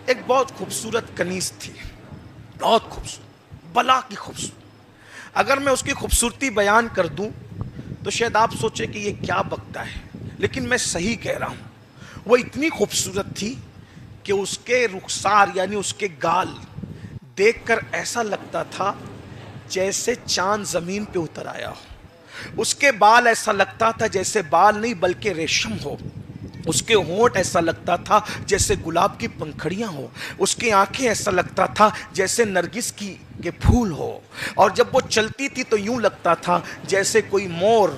ایک بہت خوبصورت کنیز تھی، بہت خوبصورت، بلا کی خوبصورت۔ اگر میں اس کی خوبصورتی بیان کر دوں تو شاید آپ سوچیں کہ یہ کیا بکتا ہے، لیکن میں صحیح کہہ رہا ہوں۔ وہ اتنی خوبصورت تھی کہ اس کے رخسار یعنی اس کے گال دیکھ کر ایسا لگتا تھا جیسے چاند زمین پہ اتر آیا ہو۔ اس کے بال ایسا لگتا تھا جیسے بال نہیں بلکہ ریشم ہو۔ اس کے ہونٹ ایسا لگتا تھا جیسے گلاب کی پنکھڑیاں ہو۔ اس کی آنکھیں ایسا لگتا تھا جیسے نرگس کے پھول ہو۔ اور جب وہ چلتی تھی تو یوں لگتا تھا جیسے کوئی مور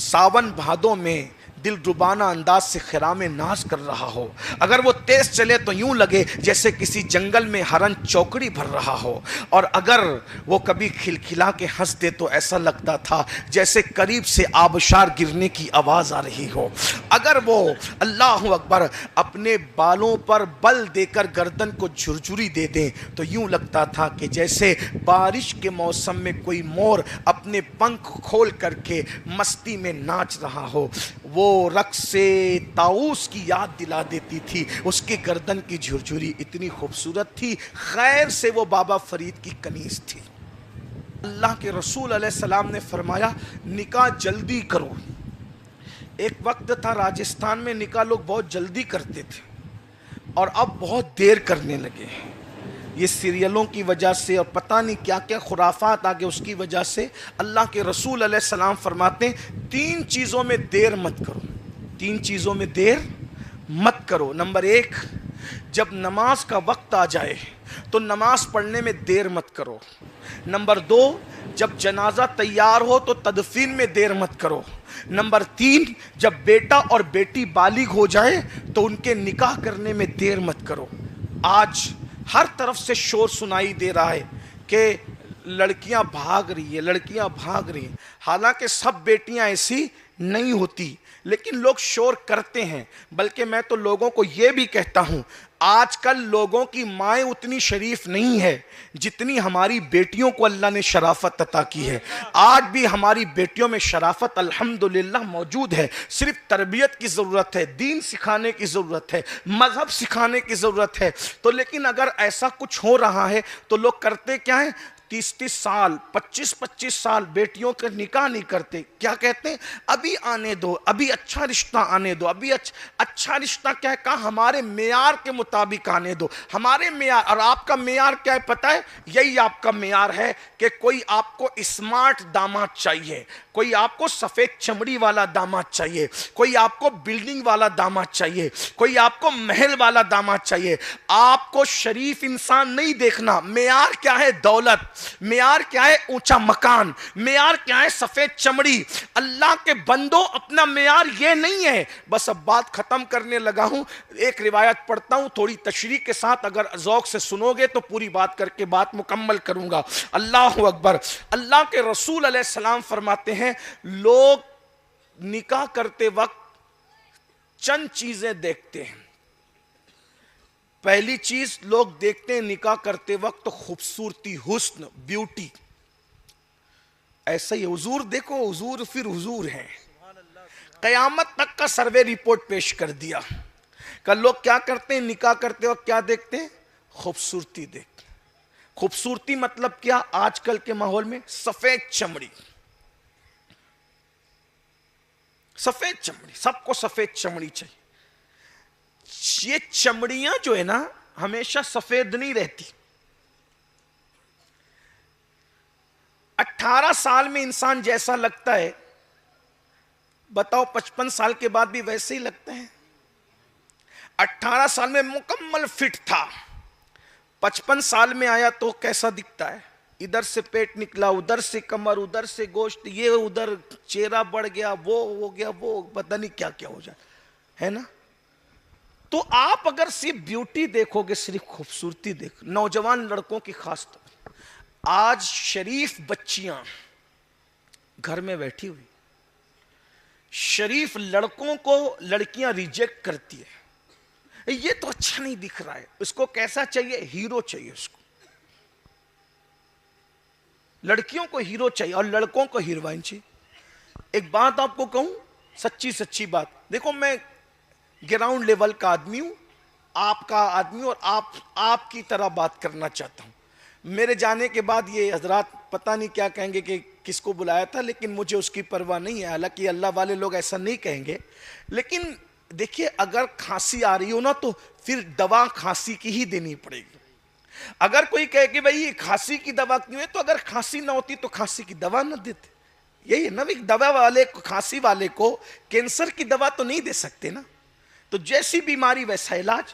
ساون بھادوں میں دل ربانہ انداز سے خرام ناز کر رہا ہو۔ اگر وہ تیز چلے تو یوں لگے جیسے کسی جنگل میں ہرن چوکڑی بھر رہا ہو، اور اگر وہ کبھی کھلکھلا کے ہنس دے تو ایسا لگتا تھا جیسے قریب سے آبشار گرنے کی آواز آ رہی ہو۔ اگر وہ اللہ اکبر اپنے بالوں پر بل دے کر گردن کو جھرجھری دے دیں تو یوں لگتا تھا کہ جیسے بارش کے موسم میں کوئی مور اپنے پنکھ کھول کر کے مستی میں ناچ رہا ہو۔ وہ رقص سے طاؤس کی یاد دلا دیتی تھی۔ اس کی گردن کی جھرجھری اتنی خوبصورت تھی، خیر سے وہ بابا فرید کی کنیز تھی۔ اللہ کے رسول علیہ السلام نے فرمایا نکاح جلدی کرو۔ ایک وقت تھا راجستھان میں نکاح لوگ بہت جلدی کرتے تھے، اور اب بہت دیر کرنے لگے ہیں۔ یہ سیریلوں کی وجہ سے اور پتہ نہیں کیا کیا خرافات آگے اس کی وجہ سے اللہ کے رسول علیہ السلام فرماتے ہیں 3 چیزوں میں دیر مت کرو۔ 3 چیزوں میں دیر مت کرو۔ نمبر 1، جب نماز کا وقت آ جائے تو نماز پڑھنے میں دیر مت کرو۔ نمبر 2، جب جنازہ تیار ہو تو تدفین میں دیر مت کرو۔ نمبر 3، جب بیٹا اور بیٹی بالغ ہو جائے تو ان کے نکاح کرنے میں دیر مت کرو۔ آج ہر طرف سے شور سنائی دے رہا ہے کہ لڑکیاں بھاگ رہی ہیں، لڑکیاں بھاگ رہی ہیں۔ حالانکہ سب بیٹیاں ایسی نہیں ہوتی، لیکن لوگ شور کرتے ہیں۔ بلکہ میں تو لوگوں کو یہ بھی کہتا ہوں، آج کل لوگوں کی مائیں اتنی شریف نہیں ہے جتنی ہماری بیٹیوں کو اللہ نے شرافت عطا کی ہے۔ آج بھی ہماری بیٹیوں میں شرافت الحمدللہ موجود ہے، صرف تربیت کی ضرورت ہے، دین سکھانے کی ضرورت ہے، مذہب سکھانے کی ضرورت ہے۔ تو لیکن اگر ایسا کچھ ہو رہا ہے تو لوگ کرتے کیا ہیں؟ 30 سال 25 سال بیٹیوں کا نکاح نہیں کرتے۔ کیا کہتے ہیں؟ ابھی آنے دو، ابھی اچھا رشتہ آنے دو، ابھی اچھا رشتہ کیا ہے؟ کہا ہمارے معیار کے مطابق آنے دو۔ ہمارے معیار اور آپ کا معیار کیا ہے پتہ ہے؟ یہی آپ کا معیار ہے کہ کوئی آپ کو اسمارٹ داماد چاہیے، کوئی آپ کو سفید چمڑی والا داماد چاہیے، کوئی آپ کو بلڈنگ والا داماد چاہیے، کوئی آپ کو محل والا داماد چاہیے۔ آپ کو شریف انسان نہیں دیکھنا۔ معیار کیا ہے؟ دولت۔ معیار کیا ہے؟ اونچا مکان۔ معیار کیا ہے؟ سفید چمڑی۔ اللہ کے بندوں اپنا معیار یہ نہیں ہے۔ بس اب بات ختم کرنے لگا ہوں، ایک روایت پڑھتا ہوں تھوڑی تشریح کے ساتھ، اگر ذوق سے سنو گے تو پوری بات کر کے بات مکمل کروں گا۔ اللہ اکبر۔ اللہ کے رسول علیہ السلام فرماتے ہیں لوگ نکاح کرتے وقت چند چیزیں دیکھتے ہیں۔ پہلی چیز لوگ دیکھتے ہیں نکاح کرتے وقت خوبصورتی، حسن، بیوٹی۔ ایسا ہی حضور دیکھو، حضور پھر حضور ہیں۔ قیامت تک کا سروے رپورٹ پیش کر دیا کہ لوگ کیا کرتے ہیں نکاح کرتے وقت؟ کیا دیکھتے ہیں؟ خوبصورتی دیکھتے ہیں۔ خوبصورتی مطلب کیا؟ آج کل کے ماحول میں سفید چمڑی، سفید چمڑی، سب کو سفید چمڑی چاہیے۔ یہ چمڑیاں جو ہے نا ہمیشہ سفید نہیں رہتی۔ 18 سال میں انسان جیسا لگتا ہے، بتاؤ 55 سال کے بعد بھی ویسے ہی لگتا ہے؟ 18 سال میں مکمل فٹ تھا، 55 سال میں آیا تو کیسا دکھتا ہے؟ ادھر سے پیٹ نکلا، ادھر سے کمر، ادھر سے گوشت، یہ ادھر چہرہ بڑھ گیا، وہ ہو گیا، وہ پتہ نہیں کیا کیا ہو جائے، ہے نا؟ تو آپ اگر صرف بیوٹی دیکھو گے، صرف خوبصورتی دیکھو، نوجوان لڑکوں کی خاص طور، آج شریف بچیاں گھر میں بیٹھی ہوئی، شریف لڑکوں کو لڑکیاں ریجیکٹ کرتی ہے، یہ تو اچھا نہیں دکھ رہا ہے، اس کو کیسا چاہیے؟ ہیرو چاہیے اس کو۔ لڑکیوں کو ہیرو چاہیے اور لڑکوں کو ہیروئن چاہیے۔ ایک بات آپ کو کہوں، سچی بات، دیکھو میں گراؤنڈ لیول کا آدمی ہوں، آپ کا آدمی اور آپ کی طرح بات کرنا چاہتا ہوں. میرے جانے کے بعد یہ حضرات پتہ نہیں کیا کہیں گے کہ کس کو بلایا تھا, لیکن مجھے اس کی پرواہ نہیں ہے. حالانکہ اللہ والے لوگ ایسا نہیں کہیں گے, لیکن دیکھیے اگر کھانسی آ رہی ہو نا تو پھر دوا کھانسی کی ہی دینی پڑے گی. اگر کوئی کہے کہ بھئی کھانسی کی دوا کیوں ہے, تو اگر کھانسی نہ ہوتی تو کھانسی کی دوا نہ دیتے. یہی ہے نا, دوا والے کھانسی والے کو کینسر کی دوا تو نہیں دے سکتے نا. تو جیسی بیماری ویسا علاج.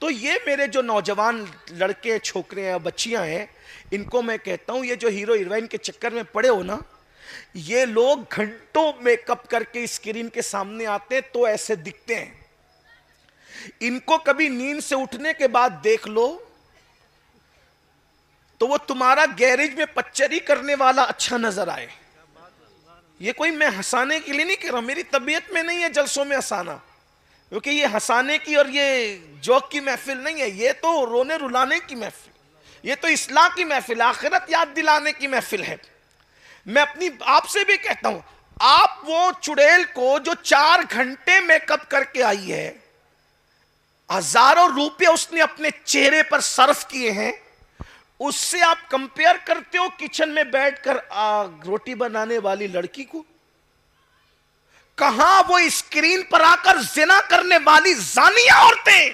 تو یہ میرے جو نوجوان لڑکے چھوکرے ہیں بچیاں ہیں, ان کو میں کہتا ہوں یہ جو ہیرو ہیروئن کے چکر میں پڑے ہو نا, یہ لوگ گھنٹوں میک اپ کر کے اسکرین کے سامنے آتے ہیں تو ایسے دکھتے ہیں. ان کو کبھی نیند سے اٹھنے کے بعد دیکھ لو تو وہ تمہارا گیریج میں پچری کرنے والا اچھا نظر آئے. یہ کوئی میں ہنسانے کے لیے نہیں کہہ رہا, میری طبیعت میں نہیں ہے جلسوں میں ہنسانا, کیونکہ یہ ہنسانے کی اور یہ جوک کی محفل نہیں ہے, یہ تو رونے رلانے کی محفل, یہ تو اصلاح کی محفل, آخرت یاد دلانے کی محفل ہے. میں اپنی آپ سے بھی کہتا ہوں, آپ وہ چڑیل کو جو 4 گھنٹے میک اپ کر کے آئی ہے, ہزاروں روپے اس نے اپنے چہرے پر صرف کیے ہیں, اس سے آپ کمپیئر کرتے ہو کچن میں بیٹھ کر روٹی بنانے والی لڑکی کو؟ کہاں وہ اسکرین پر آ کر زنا کرنے والی زانیہ عورتیں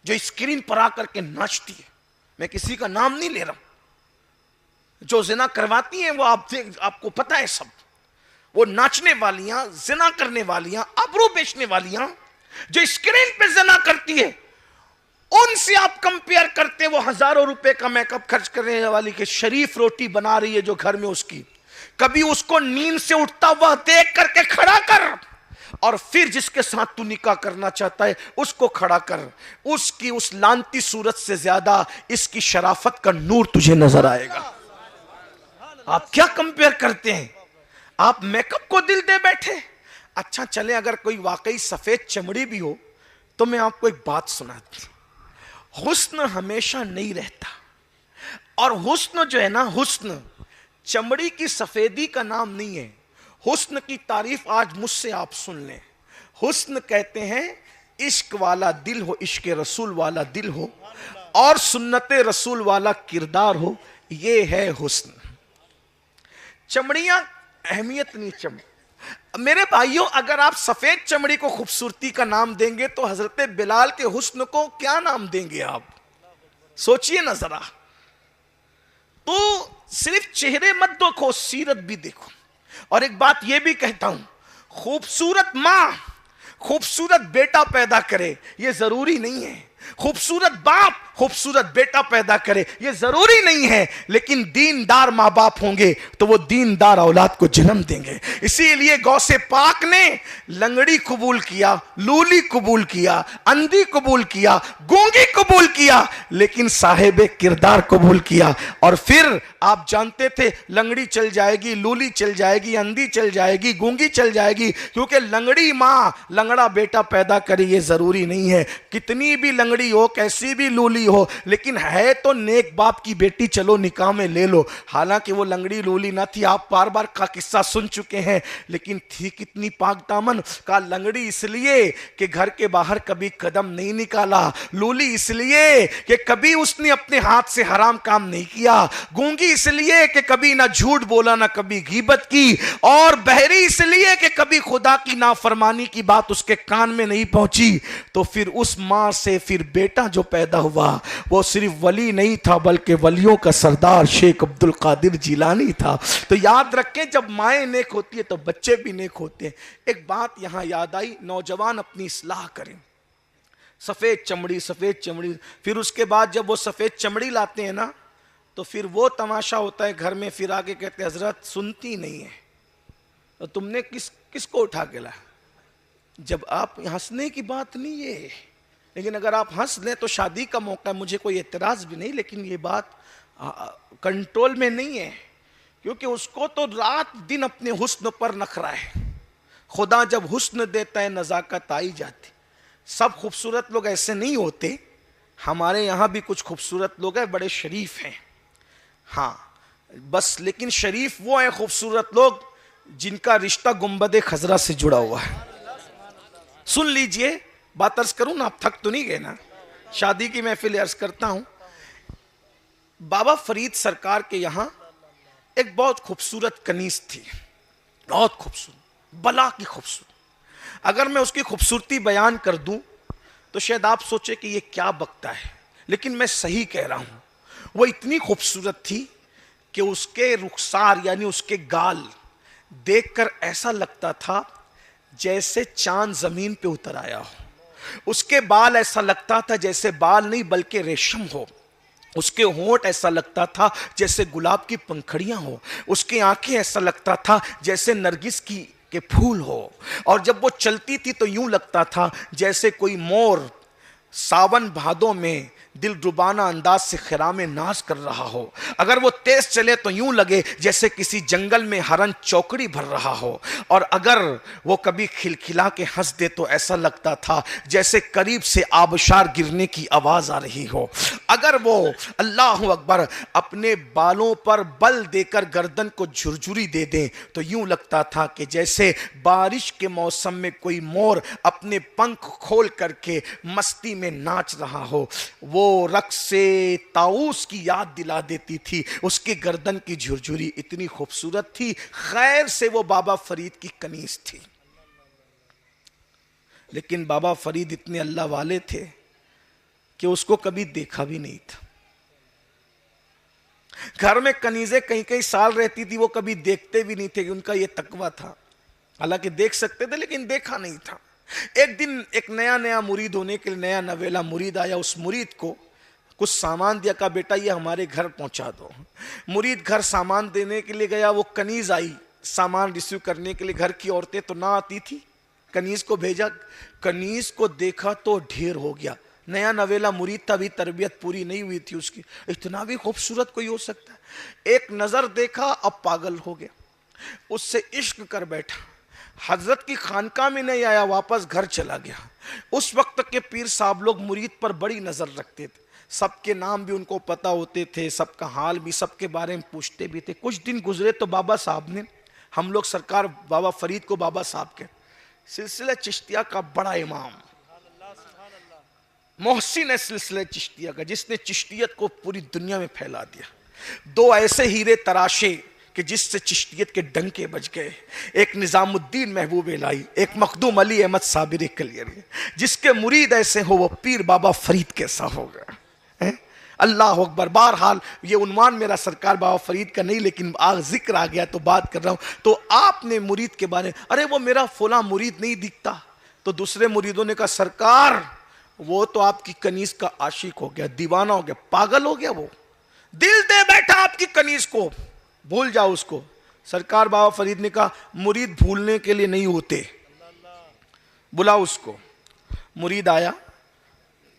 جو اسکرین پر آ کر کے ناچتی ہے, میں کسی کا نام نہیں لے رہا ہوں, جو زنا کرواتی ہیں وہ آپ کو پتہ ہے سب, وہ ناچنے والیاں, زنا کرنے والیاں, ابرو بیچنے والیاں جو اسکرین پہ زنا کرتی ہے, ان سے آپ کمپیئر کرتے ہیں وہ ہزاروں روپے کا میک اپ خرچ کرنے والی کہ شریف روٹی بنا رہی ہے جو گھر میں اس کی. کبھی اس کو نیند سے اٹھتا ہوا دیکھ کر کے کھڑا کر, اور پھر جس کے ساتھ تو نکاح کرنا چاہتا ہے اس کو کھڑا کر. اس کی اس لانتی صورت سے زیادہ اس کی شرافت کا نور تجھے نظر آئے گا. آپ کیا کمپیئر کرتے ہیں؟ آپ میک اپ کو دل دے بیٹھے. اچھا چلیں, اگر کوئی واقعی سفید چمڑی بھی ہو تو میں آپ کو ایک بات سناتا ہوں. حسن ہمیشہ نہیں رہتا, اور حسن جو ہے نا, حسن چمڑی کی سفیدی کا نام نہیں ہے. حسن کی تعریف آج مجھ سے آپ سن لیں. حسن کہتے ہیں عشق والا دل ہو, عشق رسول والا دل ہو, اور سنت رسول والا کردار ہو, یہ ہے حسن. چمڑیاں اہمیت نہیں. چمڑی میرے بھائیوں, اگر آپ سفید چمڑی کو خوبصورتی کا نام دیں گے تو حضرت بلال کے حسن کو کیا نام دیں گے آپ؟ سوچئے نا ذرا. تو صرف چہرے مت دیکھو, سیرت بھی دیکھو. اور ایک بات یہ بھی کہتا ہوں, خوبصورت ماں خوبصورت بیٹا پیدا کرے یہ ضروری نہیں ہے, خوبصورت باپ خوبصورت بیٹا پیدا کرے یہ ضروری نہیں ہے, لیکن دیندار ماں باپ ہوں گے تو وہ دیندار اولاد کو جنم دیں گے. اسی لیے غوث پاک نے لنگڑی قبول کیا, لولی قبول کیا, اندھی قبول کیا, گونگی قبول کیا, لیکن صاحب کردار قبول کیا. اور پھر آپ جانتے تھے لنگڑی چل جائے گی, لولی چل جائے گی, اندھی چل جائے گی, گونگی چل جائے گی, کیونکہ لنگڑی ماں لنگڑا بیٹا پیدا کرے یہ ضروری نہیں ہے. کتنی بھی لنگڑی ہو, کیسی بھی لولی ہو, لیکن ہے تو نیک باپ کی بیٹی, چلو نکاح میں لے لو. حالانکہ وہ لنگڑی لولی نہ تھی, آپ بار بار کا قصہ سن چکے ہیں, لیکن تھی کتنی پاک دامن. کا لنگڑی اس لیے کہ گھر کے باہر کبھی قدم نہیں نکالا, لولی اس لیے کہ کبھی اس نے اپنے ہاتھ سے حرام کام نہیں کیا, گونگی اس لیے کہ کبھی نہ جھوٹ بولا نہ کبھی غیبت کی, اور بہری اس لیے کہ کبھی خدا کی نافرمانی کی بات اس کے کان میں نہیں پہنچی. تو پھر اس ماں سے پھر بیٹا جو پیدا ہوا وہ صرف ولی نہیں تھا بلکہ ولیوں کا سردار شیخ عبد القادر جیلانی تھا. تو یاد رکھیں, جب مائیں نیک ہوتی ہے تو بچے بھی نیک ہوتے ہیں. ایک بات یہاں یاد آئی, نوجوان اپنی اصلاح کریں. سفید چمڑی, سفید چمڑی, پھر اس کے بعد جب وہ سفید چمڑی لاتے ہیں نا تو پھر وہ تماشا ہوتا ہے گھر میں. پھر آگے کہتے ہیں حضرت سنتی نہیں ہے, تو تم نے کس کو اٹھا کے لایا؟ جب آپ ہنسنے کی بات نہیں ہے, لیکن اگر آپ ہنس لیں تو شادی کا موقع ہے, مجھے کوئی اعتراض بھی نہیں, لیکن یہ بات کنٹرول میں نہیں ہے, کیونکہ اس کو تو رات دن اپنے حسن پر نخرا ہے. خدا جب حسن دیتا ہے نزاکت آئی جاتی. سب خوبصورت لوگ ایسے نہیں ہوتے, ہمارے یہاں بھی کچھ خوبصورت لوگ ہیں, بڑے شریف ہیں, ہاں بس, لیکن شریف وہ ہیں خوبصورت لوگ جن کا رشتہ گنبد خضرا سے جڑا ہوا ہے. سن لیجئے, بات عرض کروں نا, آپ تھک تو نہیں گئے نا؟ شادی کی محفل عرض کرتا ہوں. بابا فرید سرکار کے یہاں ایک بہت خوبصورت کنیز تھی, بہت خوبصورت, بلا کی خوبصورت. اگر میں اس کی خوبصورتی بیان کر دوں تو شاید آپ سوچے کہ یہ کیا بکتا ہے, لیکن میں صحیح کہہ رہا ہوں. وہ اتنی خوبصورت تھی کہ اس کے رخسار یعنی اس کے گال دیکھ کر ایسا لگتا تھا جیسے چاند زمین پہ اتر آیا ہو. اس کے بال ایسا لگتا تھا جیسے بال نہیں بلکہ ریشم ہو. اس کے ہونٹ ایسا لگتا تھا جیسے گلاب کی پنکھڑیاں ہو. اس کی آنکھیں ایسا لگتا تھا جیسے نرگس کے پھول ہو. اور جب وہ چلتی تھی تو یوں لگتا تھا جیسے کوئی مور ساون بھادوں میں دل ربانہ انداز سے خرام ناز کر رہا ہو. اگر وہ تیز چلے تو یوں لگے جیسے کسی جنگل میں ہرن چوکڑی بھر رہا ہو. اور اگر وہ کبھی کھلکھلا کے ہنس دے تو ایسا لگتا تھا جیسے قریب سے آبشار گرنے کی آواز آ رہی ہو. اگر وہ اللہ اکبر اپنے بالوں پر بل دے کر گردن کو جھرجھری دے دیں تو یوں لگتا تھا کہ جیسے بارش کے موسم میں کوئی مور اپنے پنکھ کھول کر کے مستی میں ناچ رہا ہو. وہ رقص سے طاؤس کی یاد دلا دیتی تھی. اس کی گردن کی جھرجھری اتنی خوبصورت تھی. خیر سے وہ بابا فرید کی کنیز تھی, لیکن بابا فرید اتنے اللہ والے تھے کہ اس کو کبھی دیکھا بھی نہیں تھا. گھر میں کنیزیں کئی کئی سال رہتی تھی, وہ کبھی دیکھتے بھی نہیں تھے کہ ان کا یہ تقویٰ تھا. حالانکہ دیکھ سکتے تھے لیکن دیکھا نہیں تھا. ایک دن ایک نیا مرید ہونے کے لیے نیا نویلا مرید آیا. اس مرید کو کچھ سامان دیا, کہا بیٹا یہ ہمارے گھر پہنچا دو. مرید گھر سامان دینے کے لیے گیا. وہ کنیز آئی سامان ریسیو کرنے کے لیے. گھر کی عورتیں تو نہ آتی تھی, کنیز کو بھیجا. کنیز کو دیکھا تو ڈھیر ہو گیا. نیا نویلا مرید تھا, ابھی تربیت پوری نہیں ہوئی تھی اس کی. اتنا بھی خوبصورت کوئی ہو سکتا ہے؟ ایک نظر دیکھا اب پاگل ہو گیا, اس سے عشق کر بیٹھا. حضرت کی خانقاہ میں نہیں آیا, واپس گھر چلا گیا. اس وقت کے پیر صاحب لوگ مرید پر بڑی نظر رکھتے تھے. سب کے نام بھی ان کو پتا ہوتے تھے, سب کا حال بھی, سب کے بارے میں پوچھتے بھی تھے. کچھ دن گزرے تو بابا صاحب نے, ہم لوگ سرکار بابا فرید کو بابا صاحب کے, سلسلہ چشتیہ کا بڑا امام محسن ہے سلسلہ چشتیہ کا, جس نے چشتیت کو پوری دنیا میں پھیلا دیا. دو ایسے ہیرے تراشے کہ جس سے چشتیت کے ڈنکے بج گئے. ایک نظام الدین محبوب الہی, ایک مخدوم علی احمد صابری کلیری. جس کے مرید ایسے ہو وہ پیر بابا فرید کیسا ہوگا؟ اللہ اکبر. بہرحال یہ عنوان میرا سرکار بابا فرید کا نہیں, لیکن ذکر آ گیا تو بات کر رہا ہوں. تو آپ نے مرید کے بارے میں, ارے وہ میرا فلاں مرید نہیں دکھتا. تو دوسرے مریدوں نے کہا سرکار وہ تو آپ کی کنیز کا عاشق ہو گیا, دیوانہ ہو گیا, پاگل ہو گیا, وہ دل دے بیٹھا آپ کی کنیز کو, بھول جاؤ اس کو. سرکار بابا فرید نے کہا مرید بھولنے کے لیے نہیں ہوتے, بلا اس کو. مرید آیا,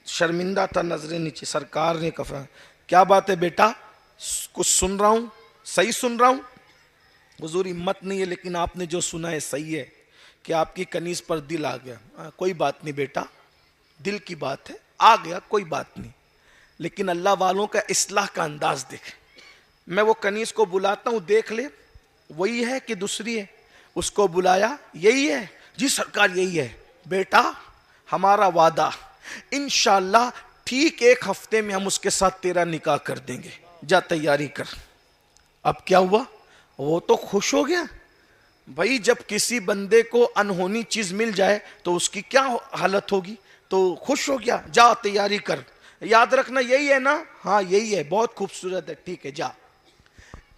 شرمندہ تھا, نظریں نیچے. سرکار نے کہا کیا بات ہے بیٹا, کچھ سن رہا ہوں, صحیح سن رہا ہوں؟ حضور ہمت نہیں ہے, لیکن آپ نے جو سنا ہے صحیح ہے کہ آپ کی کنیز پر دل آ گیا. کوئی بات نہیں بیٹا, دل کی بات ہے, آ گیا کوئی بات نہیں, لیکن اللہ والوں کا اصلاح کا انداز دیکھ. میں وہ کنیز کو بلاتا ہوں, دیکھ لے وہی ہے کہ دوسری ہے. اس کو بلایا, یہی ہے جی سرکار یہی ہے. بیٹا ہمارا وعدہ, انشاءاللہ ٹھیک 1 ہفتے میں ہم اس کے ساتھ تیرا نکاح کر دیں گے, جا تیاری کر. اب کیا ہوا, وہ تو خوش ہو گیا. بھائی جب کسی بندے کو انہونی چیز مل جائے تو اس کی کیا حالت ہوگی, تو خوش ہو گیا. جا تیاری کر, یاد رکھنا یہی ہے نا, ہاں یہی ہے, بہت خوبصورت ہے, ٹھیک ہے جا.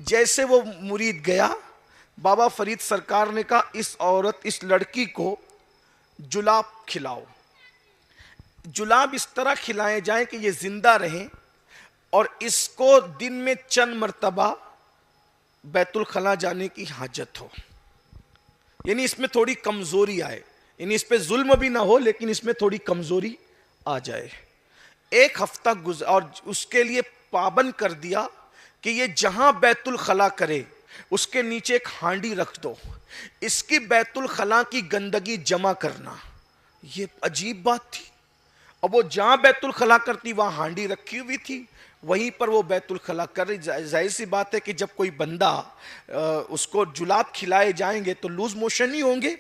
جیسے وہ مرید گیا, بابا فرید سرکار نے کہا اس عورت, اس لڑکی کو جلاب کھلاؤ. جلاب اس طرح کھلائے جائیں کہ یہ زندہ رہیں, اور اس کو دن میں چند مرتبہ بیت الخلا جانے کی حاجت ہو. یعنی اس میں تھوڑی کمزوری آئے, یعنی اس پہ ظلم بھی نہ ہو لیکن اس میں تھوڑی کمزوری آ جائے. 1 ہفتہ اور اس کے لیے پابند کر دیا کہ یہ جہاں بیت الخلا کرے اس کے نیچے ایک ہانڈی رکھ دو, اس کی بیت الخلا کی گندگی جمع کرنا. یہ عجیب بات تھی. اب وہ جہاں بیت الخلا کرتی وہاں ہانڈی رکھی ہوئی تھی, وہیں پر وہ بیت الخلا کر رہی. ظاہر سی بات ہے کہ جب کوئی بندہ اس کو جلاب کھلائے جائیں گے تو لوز موشن ہی ہوں گے.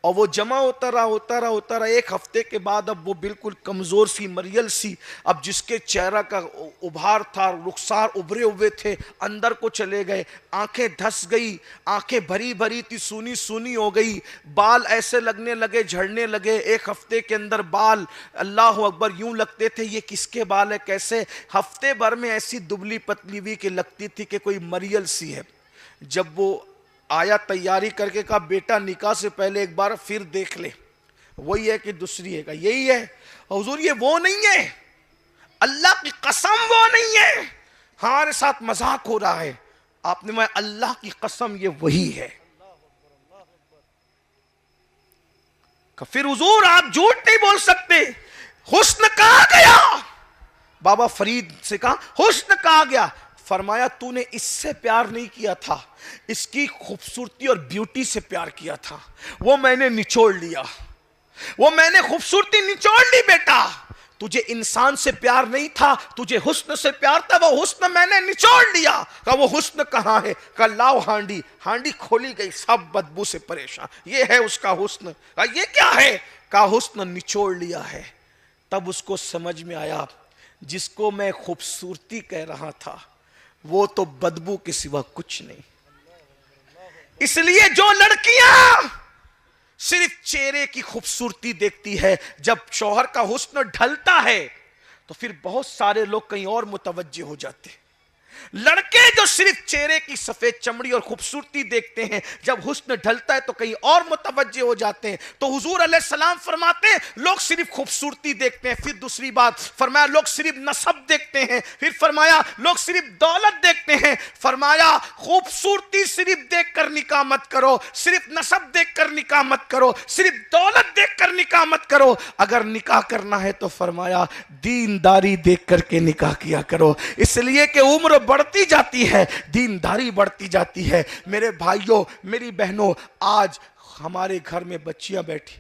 اور وہ جمع ہوتا رہا ایک ہفتے کے بعد اب وہ بالکل کمزور سی مریل سی، اب جس کے چہرہ کا ابھار تھا، رخسار ابھرے ہوئے تھے، اندر کو چلے گئے، آنکھیں دھس گئی، آنکھیں بھری بھری تھی، سونی سونی ہو گئی، بال ایسے لگنے لگے، جھڑنے لگے، ایک ہفتے کے اندر بال اللہ اکبر یوں لگتے تھے یہ کس کے بال ہے کیسے، ہفتے بھر میں ایسی دبلی پتلی ہوئی کہ لگتی تھی کہ کوئی مریل سی ہے۔ جب وہ آیا تیاری کر کے کہا بیٹا نکاح سے پہلے ایک بار پھر دیکھ لے، وہی ہے کہ دوسری ہے؟ کہا یہی ہے۔ حضور یہ وہ نہیں ہے، اللہ کی قسم وہ نہیں ہے، ہمارے ساتھ مذاق ہو رہا ہے۔ آپ نے میں اللہ کی قسم یہ وہی ہے۔ پھر حضور آپ جھوٹ نہیں بول سکتے، حسن کہاں گیا؟ بابا فرید سے کہا حسن کہاں گیا؟ فرمایا تو نے اس سے پیار نہیں کیا تھا، اس کی خوبصورتی اور بیوٹی سے پیار کیا تھا، وہ میں نے نچوڑ لیا، وہ میں نے خوبصورتی نچوڑ لی بیٹا، تجھے انسان سے پیار نہیں تھا، تجھے حسن سے پیار تھا، وہ حسن میں نے نچوڑ لیا۔ کہا وہ حسن کہاں ہے؟ کہا لاؤ ہانڈی، ہانڈی کھولی گئی، سب بدبو سے پریشان، یہ ہے اس کا حسن۔ کہا یہ کیا ہے؟ کہا حسن نچوڑ لیا ہے۔ تب اس کو سمجھ میں آیا جس کو میں خوبصورتی کہہ رہا تھا وہ تو بدبو کے سوا کچھ نہیں۔ اس لیے جو لڑکیاں صرف چہرے کی خوبصورتی دیکھتی ہے، جب شوہر کا حسن ڈھلتا ہے تو پھر بہت سارے لوگ کہیں اور متوجہ ہو جاتے ہیں۔ لڑکے جو صرف چہرے کی سفید چمڑی اور خوبصورتی دیکھتے ہیں، جب حسن ڈھلتا ہے تو کہیں اور متوجہ ہو جاتے ہیں۔ تو حضور علیہ السلام فرماتے ہیں لوگ صرف خوبصورتی دیکھتے ہیں، پھر دوسری بات فرمایا لوگ صرف نسب دیکھتے ہیں، پھر فرمایا لوگ صرف دولت دیکھتے ہیں، فرمایا خوبصورتی صرف دیکھ کر نکاح مت کرو، صرف نسب دیکھ کر نکاح مت کرو، صرف دولت دیکھ کر نکاح مت کرو، اگر نکاح کرنا ہے تو فرمایا دینداری دیکھ کر کے نکاح کیا کرو، اس لیے کہ عمر بڑھتی جاتی ہے، دینداری بڑھتی جاتی ہے۔ میرے بھائیوں میری بہنوں، آج ہمارے گھر میں بچیاں بیٹھی،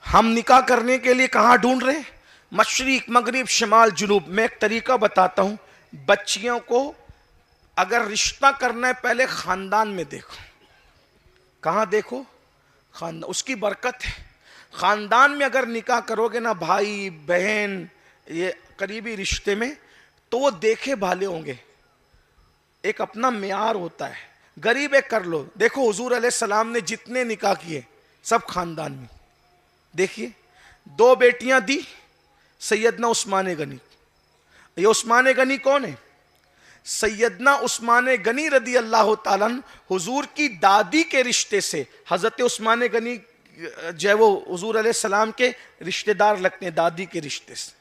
ہم نکاح کرنے کے لیے کہاں ڈھونڈ رہے ہیں؟ مشرق مغرب شمال جنوب۔ میں ایک طریقہ بتاتا ہوں، بچیوں کو اگر رشتہ کرنا ہے پہلے خاندان میں دیکھو۔ کہاں دیکھو؟ خاندان، اس کی برکت ہے۔ خاندان میں اگر نکاح کرو گے نا، بھائی بہن یہ قریبی رشتے میں، تو وہ دیکھے بھالے ہوں گے، ایک اپنا معیار ہوتا ہے۔ غریب ایک کر لو، دیکھو حضور علیہ السلام نے جتنے نکاح کیے سب خاندان میں، دیکھیے 2 بیٹیاں دی سیدنا عثمان غنی۔ یہ عثمان غنی کون ہے؟ سیدنا عثمان غنی رضی اللہ تعالیٰ عنہ حضور کی دادی کے رشتے سے، حضرت عثمان غنی جو ہے وہ حضور علیہ السلام کے رشتہ دار لگتے ہیں دادی کے رشتے سے۔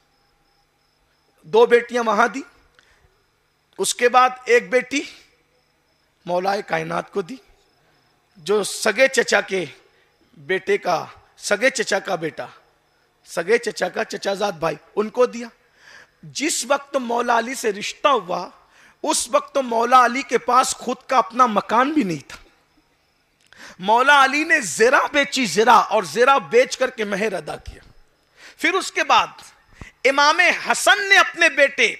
2 بیٹیاں وہاں دی، اس کے بعد ایک بیٹی مولا کائنات کو دی، جو سگے چچا کے بیٹے کا، سگے چچا کا بیٹا، سگے چچا کا چچا زاد بھائی، ان کو دیا۔ جس وقت مولا علی سے رشتہ ہوا اس وقت مولا علی کے پاس خود کا اپنا مکان بھی نہیں تھا، مولا علی نے زرہ بیچی، زرہ، اور زرہ بیچ کر کے مہر ادا کیا۔ پھر اس کے بعد امام حسن نے اپنے بیٹے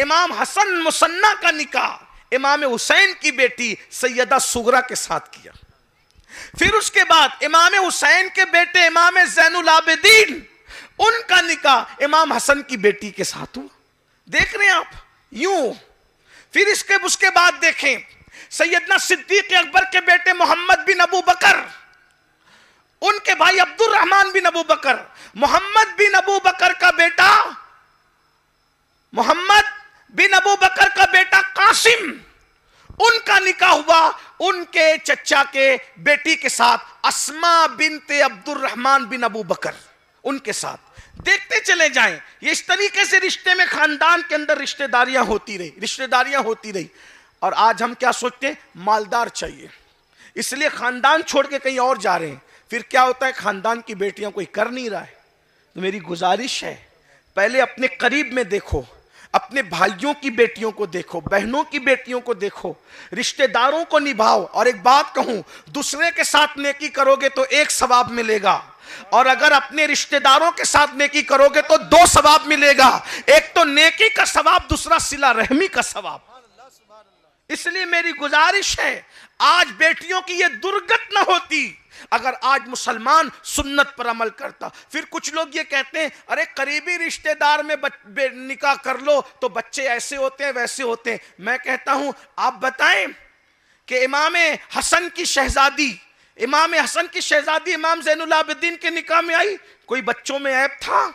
امام حسن مصنع کا نکاح امام حسین کی بیٹی سیدہ سغرا کے ساتھ کیا۔ پھر اس کے بعد امام حسین کے بیٹے امام زین العابدین، ان کا نکاح امام حسن کی بیٹی کے ساتھ ہوا۔ دیکھ رہے ہیں آپ یوں۔ پھر اس کے بعد دیکھیں سیدنا صدیق اکبر کے بیٹے محمد بن ابو بکر، ان کے بھائی عبد الرحمن بن ابو بکر، محمد بن ابو بکر کا بیٹا، محمد بن ابو بکر کا بیٹا قاسم، ان کا نکاح ہوا ان کے چچا کے بیٹی کے ساتھ، اسما بنت عبد الرحمن بن ابو بکر، ان کے ساتھ۔ دیکھتے چلے جائیں، یہ اس طریقے سے رشتے میں خاندان کے اندر رشتہ داریاں ہوتی رہی۔ اور آج ہم کیا سوچتے ہیں؟ مالدار چاہیے، اس لیے خاندان چھوڑ کے کہیں اور جا رہے ہیں۔ پھر کیا ہوتا ہے؟ خاندان کی بیٹیاں کوئی کر نہیں رہا ہے۔ تو میری گزارش ہے پہلے اپنے قریب میں دیکھو، اپنے بھائیوں کی بیٹیوں کو دیکھو، بہنوں کی بیٹیوں کو دیکھو، رشتہ داروں کو نبھاؤ۔ اور ایک بات کہوں، دوسرے کے ساتھ نیکی کرو گے تو 1 ثواب ملے گا، اور اگر اپنے رشتہ داروں کے ساتھ نیکی کرو گے تو 2 ثواب ملے گا، ایک تو نیکی کا ثواب، دوسرا صلہ رحمی کا ثواب۔ اس لیے میری گزارش ہے آج بیٹیوں کی یہ درگت نہ ہوتی اگر آج مسلمان سنت پر عمل کرتا. پھر کچھ لوگ یہ کہتے ہیں ارے قریبی رشتہ دار میں نکاح کر لو تو بچے ایسے ہوتے ہیں ویسے ہوتے ہیں. میں کہتا ہوں آپ بتائیں کہ امام حسن کی شہزادی امام زین العابدین کے نکاح میں آئی, کوئی بچوں میں عیب تھا؟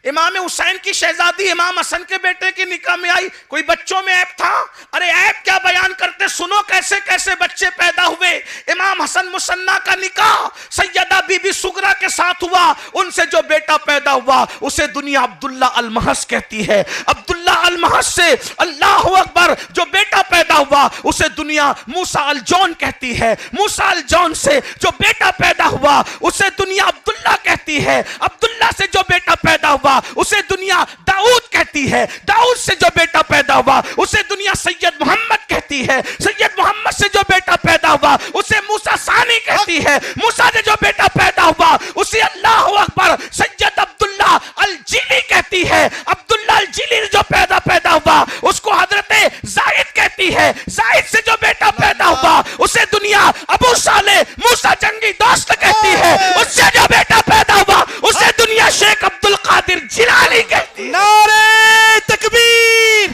امام حسین کی شہزادی امام حسن کے بیٹے کے نکاح میں آئی, کوئی بچوں میں عیب تھا؟ ارے عیب کیا بیان کرتے, سنو کیسے کیسے بچے پیدا ہوئے. امام حسن مصنع کا نکاح سیدہ بی بی سغرا کے ساتھ ہوا, ان سے جو بیٹا پیدا ہوا اسے دنیا عبداللہ المحض کہتی ہے. عبداللہ المحض سے اللہ اکبر جو بیٹا پیدا ہوا اسے دنیا موسیٰ الجون کہتی ہے. موسیٰ الجون سے جو بیٹا پیدا ہوا اسے دنیا عبداللہ کہتی ہے. عبداللہ سے جو بیٹا پیدا ہوا اسے دنیا داؤد کہتی ہے. داؤد سے جو بیٹا پیدا ہوا اسے دنیا سید محمد کہتی ہے. سید محمد سے جو بیٹا پیدا ہوا اسے موسیٰ ثانی کہتی ہے. موسیٰ سے جو بیٹا پیدا ہوا اسے اللہ اکبر سید عبداللہ الجیلی کہتی ہے. عبداللہ الجیلی جو پیدا ہوا اس کو حضرت زائد کہتی ہے. زائد سے جو بیٹا پیدا ہوا اسے دنیا ابو صالح موسیٰ جنگی دوست کہتی ہے. اس سے جو بیٹا پیدا ہوا اسے دنیا شیخ عبدالقادر جیلانی کہتی ہے. نعرہ تکبیر,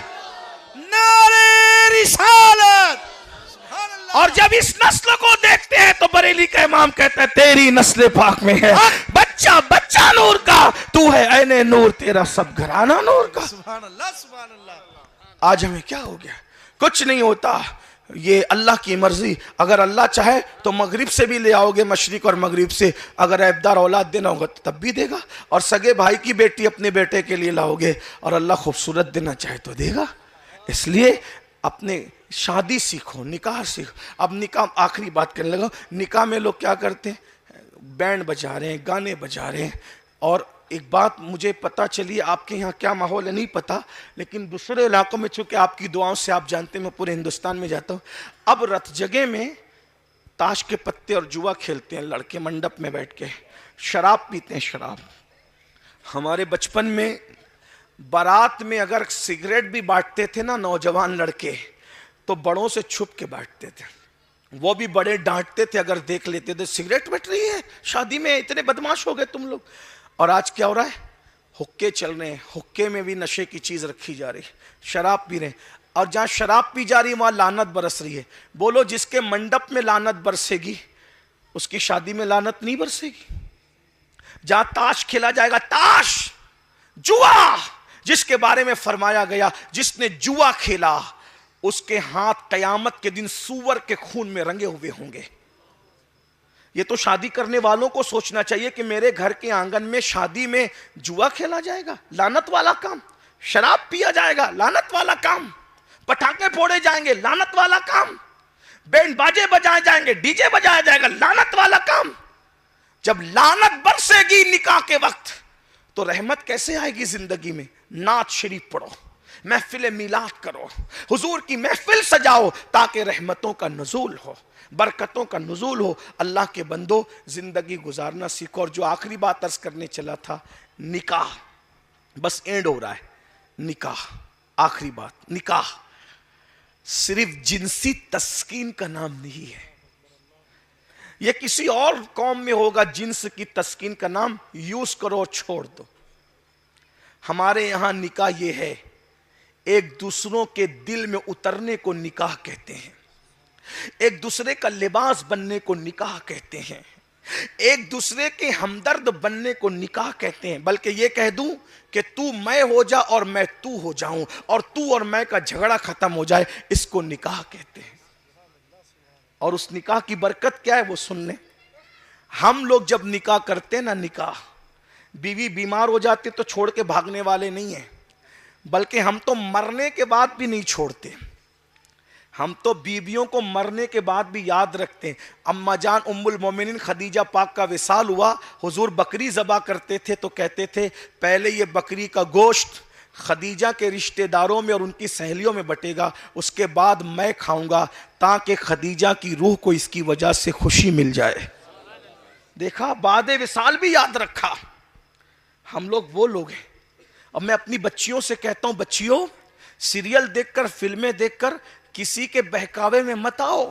نعرہ رسالت. اور جب اس نسل کو دیکھتے ہیں تو بریلی کا امام کہتا ہے تیری نسل پاک میں ہے بچہ نور کا, تو ہے عین نور, تیرا سب گھرانہ نور کا. سبحان اللہ, سبحان اللہ. آج ہمیں کیا ہو گیا؟ کچھ نہیں ہوتا, یہ اللہ کی مرضی. اگر اللہ چاہے تو مغرب سے بھی لے آؤ گے, مشرق اور مغرب سے. اگر عیبدار اولاد دینا ہوگا تو تب بھی دے گا. اور سگے بھائی کی بیٹی اپنے بیٹے کے لیے لاؤ گے, اور اللہ خوبصورت دینا چاہے تو دے گا. اس لیے اپنے شادی سیکھو, نکاح سیکھو. اب نکاح, آخری بات کرنے لگا, نکاح میں لوگ کیا کرتے ہیں, بینڈ بجا رہے ہیں, گانے بجا رہے ہیں. اور ایک بات مجھے پتا چلی, آپ کے یہاں کیا ماحول ہے نہیں پتا, لیکن دوسرے علاقوں میں چونکہ آپ کی دعاؤں سے آپ جانتے ہیں, میں پورے ہندوستان میں جاتا ہوں. اب رت جگہ میں تاش کے پتے اور جوا کھیلتے ہیں لڑکے, منڈپ میں بیٹھ کے شراب پیتے ہیں. شراب, ہمارے بچپن میں بارات میں اگر سگریٹ بھی بانٹتے تھے نا نوجوان لڑکے, تو بڑوں سے چھپ کے بانٹتے تھے. وہ بھی بڑے ڈانٹتے تھے اگر دیکھ لیتے تھے سگریٹ بٹ رہی ہے شادی میں, اتنے بدماش ہو گئے تم لوگ. اور آج کیا ہو رہا ہے, حقے چل رہے ہیں, حقے میں بھی نشے کی چیز رکھی جا رہی ہے, شراب پی رہے ہیں. اور جہاں شراب پی جا رہی ہے وہاں لعنت برس رہی ہے. بولو جس کے منڈپ میں لعنت برسے گی اس کی شادی میں لعنت نہیں برسے گی. جہاں تاش کھیلا جائے گا, تاش, جوا, جس کے بارے میں فرمایا گیا جس نے جوا کھیلا اس کے ہاتھ قیامت کے دن سور کے خون میں رنگے ہوئے ہوں گے. یہ تو شادی کرنے والوں کو سوچنا چاہیے کہ میرے گھر کے آنگن میں شادی میں جوا کھیلا جائے گا, لعنت والا کام. شراب پیا جائے گا, لعنت والا کام. پٹاخے پھوڑے جائیں گے, لعنت والا کام. بینڈ باجے بجائے جائیں گے, ڈی جے بجایا جائے گا, لعنت والا کام. جب لعنت برسے گی نکاح کے وقت تو رحمت کیسے آئے گی زندگی میں؟ نعت شریف پڑھو, محفل میلاد کرو, حضور کی محفل سجاؤ تاکہ رحمتوں کا نزول ہو, برکتوں کا نزول ہو. اللہ کے بندو زندگی گزارنا سیکھو. اور جو آخری بات عرض کرنے چلا تھا, نکاح بس اینڈ ہو رہا ہے. نکاح, آخری بات, نکاح صرف جنسی تسکین کا نام نہیں ہے. یہ کسی اور قوم میں ہوگا جنس کی تسکین کا نام, یوز کرو چھوڑ دو. ہمارے یہاں نکاح یہ ہے, ایک دوسروں کے دل میں اترنے کو نکاح کہتے ہیں, ایک دوسرے کا لباس بننے کو نکاح کہتے ہیں, ایک دوسرے کے ہمدرد بننے کو نکاح کہتے ہیں. بلکہ یہ کہہ دوں کہ تو میں ہو جا اور میں تو ہو جاؤں, اور تو اور میں کا جھگڑا ختم ہو جائے, اس کو نکاح کہتے ہیں. اور اس نکاح کی برکت کیا ہے وہ سن لیں. ہم لوگ جب نکاح کرتے نا, نکاح, بیوی بیمار ہو جاتے تو چھوڑ کے بھاگنے والے نہیں ہیں, بلکہ ہم تو مرنے کے بعد بھی نہیں چھوڑتے. ہم تو بیویوں کو مرنے کے بعد بھی یاد رکھتے ہیں. اما جان ام المومنین خدیجہ پاک کا وصال ہوا, حضور بکری ذبح کرتے تھے تو کہتے تھے پہلے یہ بکری کا گوشت خدیجہ کے رشتہ داروں میں اور ان کی سہیلیوں میں بٹے گا, اس کے بعد میں کھاؤں گا تاکہ خدیجہ کی روح کو اس کی وجہ سے خوشی مل جائے. دیکھا, بعد وصال بھی یاد رکھا. ہم لوگ وہ لوگ ہیں. اب میں اپنی بچیوں سے کہتا ہوں, بچیوں سیریل دیکھ کر, فلمیں دیکھ کر کسی کے بہکاوے میں مت آؤ.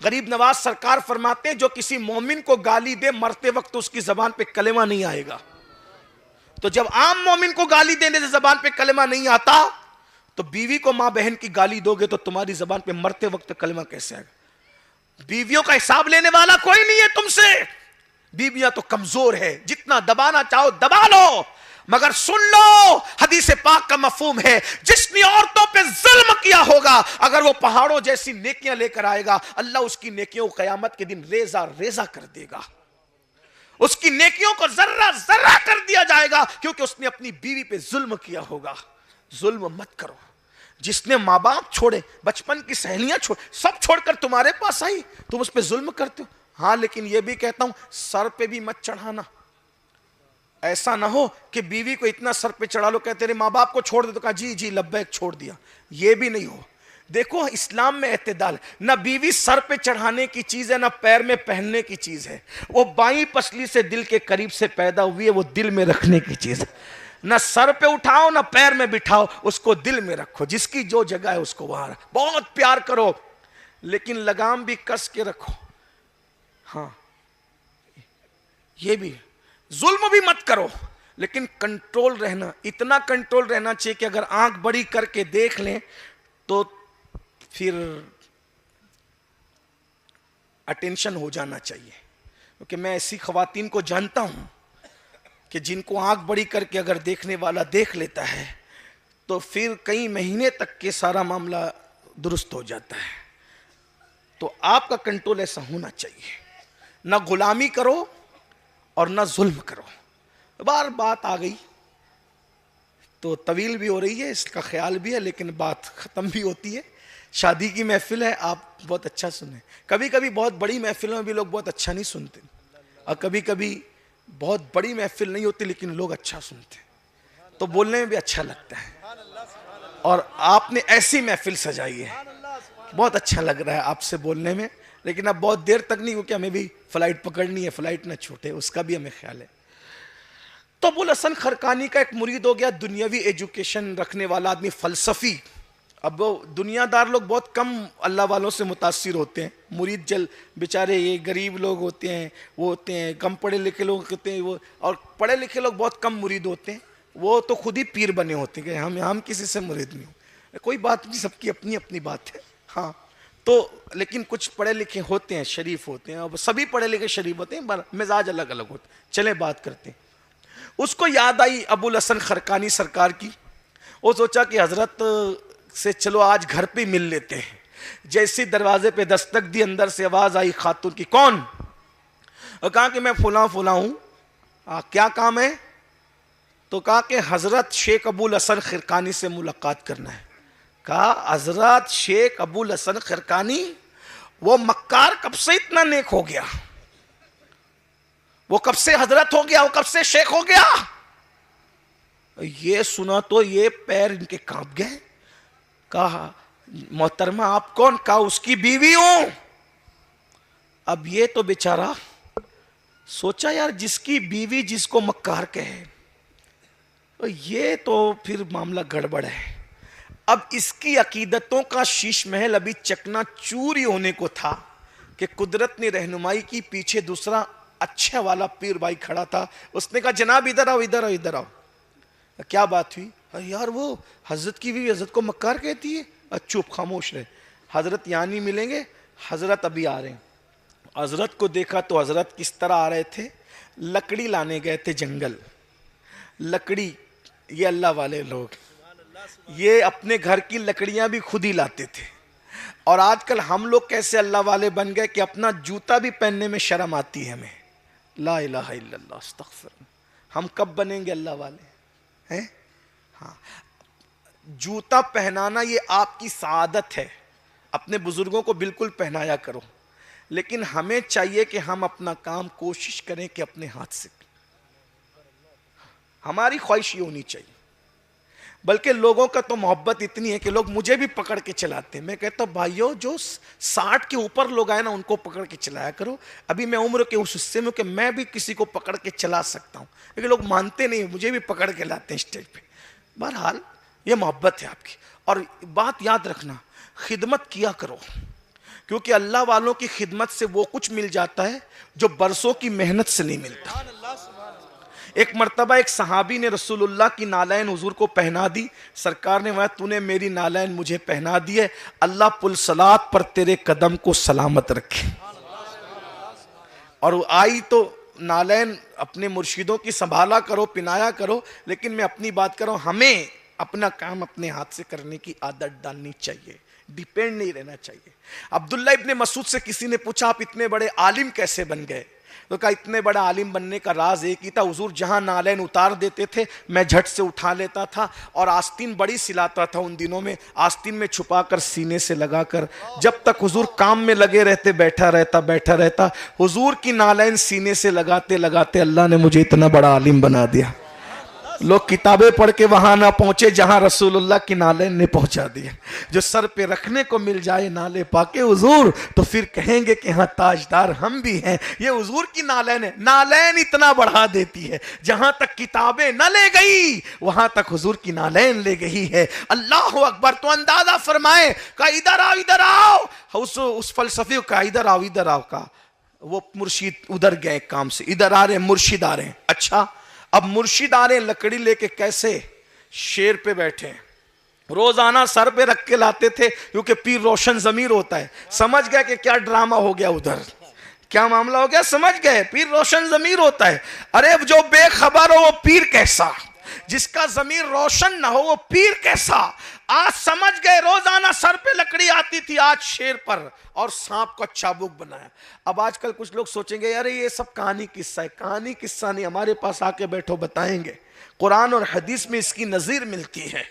غریب نواز سرکار فرماتے ہیں جو کسی مومن کو گالی دے مرتے وقت اس کی زبان پہ کلمہ نہیں آئے گا. تو جب عام مومن کو گالی دینے سے زبان پہ کلمہ نہیں آتا تو بیوی کو ماں بہن کی گالی دو گے تو تمہاری زبان پہ مرتے وقت کلمہ کیسے آئے گا؟ بیویوں کا حساب لینے والا کوئی نہیں ہے تم سے. بیویاں تو کمزور ہے, جتنا دبانا چاہو دبا لو, مگر سن لو حدیث پاک کا مفہوم ہے جس نے عورتوں پہ ظلم کیا ہوگا اگر وہ پہاڑوں جیسی نیکیاں لے کر آئے گا اللہ اس کی نیکیوں کو قیامت کے دن ریزہ ریزہ کر دے گا. اس کی نیکیوں کو ذرہ ذرہ کر دیا جائے گا کیونکہ اس نے اپنی بیوی پہ ظلم کیا ہوگا. ظلم مت کرو. جس نے ماں باپ چھوڑے, بچپن کی سہیلیاں چھوڑ, سب چھوڑ کر تمہارے پاس آئی, تم اس پہ ظلم کرتے ہو. ہاں لیکن یہ بھی کہتا ہوں سر پہ بھی مت چڑھانا. ایسا نہ ہو کہ بیوی کو اتنا سر پہ چڑھا لو کہ تیرے ماں باپ کو چھوڑ دے تو کہا جی جی لبیک چھوڑ دیا. یہ بھی نہیں ہو. دیکھو اسلام میں اعتدال, نہ بیوی سر پہ چڑھانے کی چیز ہے نہ پیر میں پہننے کی چیز ہے. وہ بائیں پسلی سے دل کے قریب سے پیدا ہوئی ہے, وہ دل میں رکھنے کی چیز ہے. نہ سر پہ اٹھاؤ نہ پیر میں بٹھاؤ, اس کو دل میں رکھو. جس کی جو جگہ ہے اس کو وہاں رکھو. بہت پیار کرو لیکن لگام بھی کس کے رکھو. ہاں یہ بھی, ظلم بھی مت کرو لیکن کنٹرول رہنا. اتنا کنٹرول رہنا چاہیے کہ اگر آنکھ بڑی کر کے دیکھ لیں تو پھر اٹینشن ہو جانا چاہیے. کیونکہ میں ایسی خواتین کو جانتا ہوں کہ جن کو آنکھ بڑی کر کے اگر دیکھنے والا دیکھ لیتا ہے تو پھر کئی مہینے تک کے سارا معاملہ درست ہو جاتا ہے. تو آپ کا کنٹرول ایسا ہونا چاہیے, نہ غلامی کرو اور نہ ظلم کرو. بار بات آ گئی تو طویل بھی ہو رہی ہے, اس کا خیال بھی ہے لیکن بات ختم بھی ہوتی ہے. شادی کی محفل ہے, آپ بہت اچھا سنیں. کبھی کبھی بہت بڑی محفلوں میں بھی لوگ بہت اچھا نہیں سنتے, اور کبھی کبھی بہت بڑی محفل نہیں ہوتی لیکن لوگ اچھا سنتے تو بولنے میں بھی اچھا لگتا ہے. اور آپ نے ایسی محفل سجائی ہے, بہت اچھا لگ رہا ہے آپ سے بولنے میں, لیکن اب بہت دیر تک نہیں کیونکہ ہمیں بھی فلائٹ پکڑنی ہے, فلائٹ نہ چھوٹے, اس کا بھی ہمیں خیال ہے. تو ابوالحسن خرقانی کا ایک مرید ہو گیا, دنیاوی ایجوکیشن رکھنے والا آدمی, فلسفی. اب دنیا دار لوگ بہت کم اللہ والوں سے متاثر ہوتے ہیں. مرید جل بیچارے یہ غریب لوگ ہوتے ہیں, وہ ہوتے ہیں کم پڑھے لکھے لوگ ہوتے ہیں, وہ اور پڑھے لکھے لوگ بہت کم مرید ہوتے ہیں. وہ تو خود ہی پیر بنے ہوتے ہیں کہ ہم کسی سے مرید نہیں ہوں. کوئی بات نہیں, سب کی اپنی اپنی بات ہے. ہاں تو لیکن کچھ پڑھے لکھے ہوتے ہیں, شریف ہوتے ہیں, اور سبھی پڑھے لکھے شریف ہوتے ہیں, مزاج الگ الگ ہوتے ہیں. چلیں بات کرتے ہیں. اس کو یاد آئی ابوالحسن خرقانی سرکار کی. وہ سوچا کہ حضرت سے چلو آج گھر پہ مل لیتے ہیں. جیسی دروازے پہ دستک دی, اندر سے آواز آئی خاتون کی, کون؟ اور کہا کہ میں فلاں فلاں ہوں. کیا کام ہے؟ تو کہا کہ حضرت شیخ ابوالحسن خرقانی سے ملاقات کرنا ہے. کہا حضرت شیخ ابوالحسن خرقانی, وہ مکار کب سے اتنا نیک ہو گیا؟ وہ کب سے حضرت ہو گیا؟ وہ کب سے شیخ ہو گیا؟ یہ سنا تو یہ پیر ان کے کانپ گئے. کہا محترمہ آپ کون؟ کہا اس کی بیوی ہوں. اب یہ تو بیچارہ سوچا یار جس کی بیوی جس کو مکار کہے, یہ تو پھر معاملہ گڑبڑ ہے. اب اس کی عقیدتوں کا شیش محل ابھی چکنا چوری ہونے کو تھا کہ قدرت نے رہنمائی کی. پیچھے دوسرا اچھا والا پیر بھائی کھڑا تھا, اس نے کہا جناب ادھر آؤ ادھر آؤ ادھر آؤ. کیا بات ہوئی؟ یار وہ حضرت کی بیوی حضرت کو مکار کہتی ہے. چپ خاموش رہے, حضرت یہاں نہیں ملیں گے, حضرت ابھی آ رہے ہیں. حضرت کو دیکھا تو حضرت کس طرح آ رہے تھے؟ لکڑی لانے گئے تھے جنگل. لکڑی, یہ اللہ والے لوگ یہ اپنے گھر کی لکڑیاں بھی خود ہی لاتے تھے. اور آج کل ہم لوگ کیسے اللہ والے بن گئے کہ اپنا جوتا بھی پہننے میں شرم آتی ہے ہمیں. لا الہ الا اللہ استغفر. ہم کب بنیں گے اللہ والے ہیں؟ ہاں, جوتا پہنانا یہ آپ کی سعادت ہے, اپنے بزرگوں کو بالکل پہنایا کرو, لیکن ہمیں چاہیے کہ ہم اپنا کام کوشش کریں کہ اپنے ہاتھ سے. ہماری خواہش یہ ہونی چاہیے. بلکہ لوگوں کا تو محبت اتنی ہے کہ لوگ مجھے بھی پکڑ کے چلاتے ہیں. میں کہتا ہوں بھائیو جو 60 کے اوپر لوگ آئے نا ان کو پکڑ کے چلایا کرو. ابھی میں عمر کے اس حصے میں کہ میں بھی کسی کو پکڑ کے چلا سکتا ہوں, لیکن لوگ مانتے نہیں, مجھے بھی پکڑ کے لاتے ہیں اسٹیج پہ. بہرحال یہ محبت ہے آپ کی. اور بات یاد رکھنا, خدمت کیا کرو, کیونکہ اللہ والوں کی خدمت سے وہ کچھ مل جاتا ہے جو برسوں کی محنت سے نہیں ملتا۔ سبحان اللہ سبحان اللہ۔ ایک مرتبہ ایک صحابی نے رسول اللہ کی نالین حضور کو پہنا دی، سرکار نے تو نے میری نالین مجھے پہنا دی ہے، اللہ پل صلات پر تیرے قدم کو سلامت رکھے۔ اور وہ آئی تو نالین اپنے مرشدوں کی سنبھالا کرو، پنایا کرو، لیکن میں اپنی بات کروں، ہمیں اپنا کام اپنے ہاتھ سے کرنے کی عادت ڈالنی چاہیے، ڈیپینڈ نہیں رہنا چاہیے۔ عبداللہ ابن مسعود سے کسی نے پوچھا آپ اتنے بڑے عالم کیسے بن گئے؟ تو کہا اتنے بڑا عالم بننے کا راز ایک ہی تھا، حضور جہاں نالین اتار دیتے تھے میں جھٹ سے اٹھا لیتا تھا، اور آستین بڑی سلاتا تھا ان دنوں میں، آستین میں چھپا کر سینے سے لگا کر، جب تک حضور کام میں لگے رہتے بیٹھا رہتا، حضور کی نالین سینے سے لگاتے لگاتے اللہ نے مجھے اتنا بڑا عالم بنا دیا۔ لوگ کتابیں پڑھ کے وہاں نہ پہنچے جہاں رسول اللہ کی نالین نے پہنچا دیا۔ جو سر پہ رکھنے کو مل جائے نالے پاکے حضور، تو پھر کہیں گے کہ ہاں تاجدار ہم بھی ہیں۔ یہ حضور کی نالین ہے، نالین اتنا بڑھا دیتی ہے، جہاں تک کتابیں نہ لے گئی وہاں تک حضور کی نالین لے گئی ہے۔ اللہ اکبر! تو اندازہ فرمائے کہ ادھر آؤ، اس فلسفی کا ادھر آؤ کا وہ مرشد ادھر گئے کام سے، ادھر آ رہے مرشد آ رہے ہیں۔ اچھا اب مرشد آ رہے ہیں لکڑی لے کے، کیسے؟ شیر پہ بیٹھے، روزانہ سر پہ رکھ کے لاتے تھے، کیونکہ پیر روشن ضمیر ہوتا ہے۔ سمجھ گئے کہ کیا ڈرامہ ہو گیا ادھر، کیا معاملہ ہو گیا، سمجھ گئے پیر روشن ضمیر ہوتا ہے۔ ارے جو بے خبر ہو وہ پیر کیسا، جس کا ضمیر روشن نہ ہو وہ پیر کیسا۔ آج سمجھ گئے، روزانہ سر پہ لکڑی آتی تھی، آج شیر پر، اور سانپ کا چابک بنایا۔ اب آج کل کچھ لوگ سوچیں گے ارے یہ سب کہانی قصہ ہے، کہانی قصہ نہیں، ہمارے پاس آ کے بیٹھو بتائیں گے، قرآن اور حدیث میں اس کی نظیر ملتی ہے۔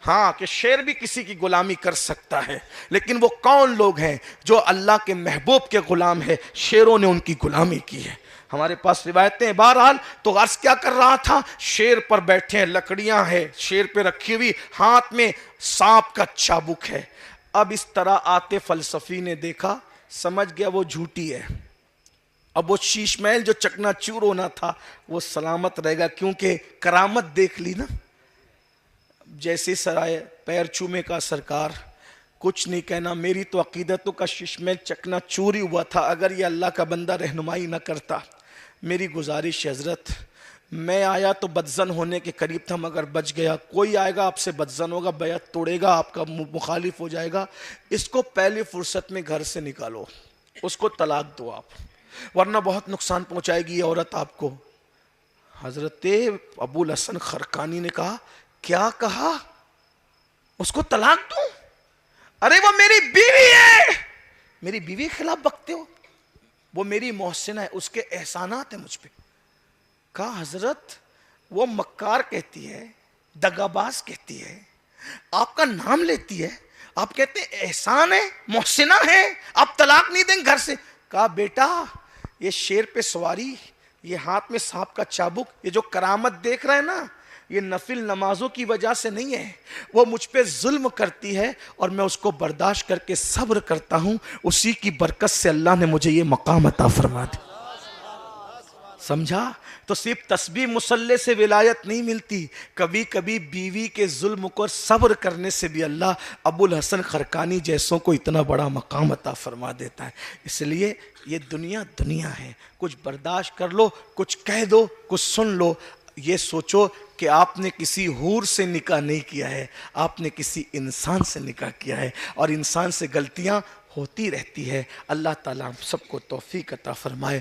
ہاں کہ شیر بھی کسی کی غلامی کر سکتا ہے، لیکن وہ کون لوگ ہیں جو اللہ کے محبوب کے غلام ہیں؟ شیروں نے ان کی غلامی کی ہے۔ ہمارے پاس روایتیں، بہرحال تو عرض کیا کر رہا تھا، شیر پر بیٹھے ہیں، لکڑیاں ہیں شیر پہ رکھی ہوئی، ہاتھ میں سانپ کا چابک ہے۔ اب اس طرح آتے فلسفی نے دیکھا، سمجھ گیا وہ جھوٹی ہے۔ اب وہ شیش محل جو چکنا چور ہونا تھا وہ سلامت رہے گا، کیونکہ کرامت دیکھ لی نا۔ جیسے سرائے پیر چومے کا سرکار، کچھ نہیں کہنا، میری تو عقیدتوں کا شیش محل چکنا چور ہی ہوا تھا اگر یہ اللہ کا بندہ رہنمائی نہ کرتا۔ میری گزارش حضرت، میں آیا تو بدزن ہونے کے قریب تھا مگر بچ گیا۔ کوئی آئے گا آپ سے بدزن ہوگا، بیعت توڑے گا، آپ کا مخالف ہو جائے گا، اس کو پہلی فرصت میں گھر سے نکالو، اس کو طلاق دو آپ، ورنہ بہت نقصان پہنچائے گی یہ عورت آپ کو۔ حضرت ابو الحسن خرقانی نے کہا، کیا کہا؟ اس کو طلاق دوں؟ ارے وہ میری بیوی ہے، میری بیوی کے خلاف بکتے ہو؟ وہ میری محسنہ ہے، اس کے احسانات ہیں مجھ پہ۔ کہا حضرت وہ مکار کہتی ہے، دغاباز کہتی ہے، آپ کا نام لیتی ہے، آپ کہتے ہیں احسان ہے، محسنہ ہے، آپ طلاق نہیں دیں گھر سے۔ کہا بیٹا یہ شیر پہ سواری، یہ ہاتھ میں سانپ کا چابک، یہ جو کرامت دیکھ رہے ہیں نا، یہ نفل نمازوں کی وجہ سے نہیں ہے، وہ مجھ پہ ظلم کرتی ہے اور میں اس کو برداشت کر کے صبر کرتا ہوں، اسی کی برکت سے اللہ نے مجھے یہ مقام عطا فرما دیا۔ سمجھا؟ تو صرف تسبیح مصلے سے ولایت نہیں ملتی، کبھی کبھی بیوی کے ظلم کو صبر کرنے سے بھی اللہ ابو الحسن خرقانی جیسوں کو اتنا بڑا مقام عطا فرما دیتا ہے۔ اس لیے یہ دنیا ہے، کچھ برداشت کر لو، کچھ کہہ دو، کچھ سن لو، یہ سوچو کہ آپ نے کسی حور سے نکاح نہیں کیا ہے، آپ نے کسی انسان سے نکاح کیا ہے، اور انسان سے غلطیاں ہوتی رہتی ہے۔ اللہ تعالیٰ ہم سب کو توفیق عطا فرمائے۔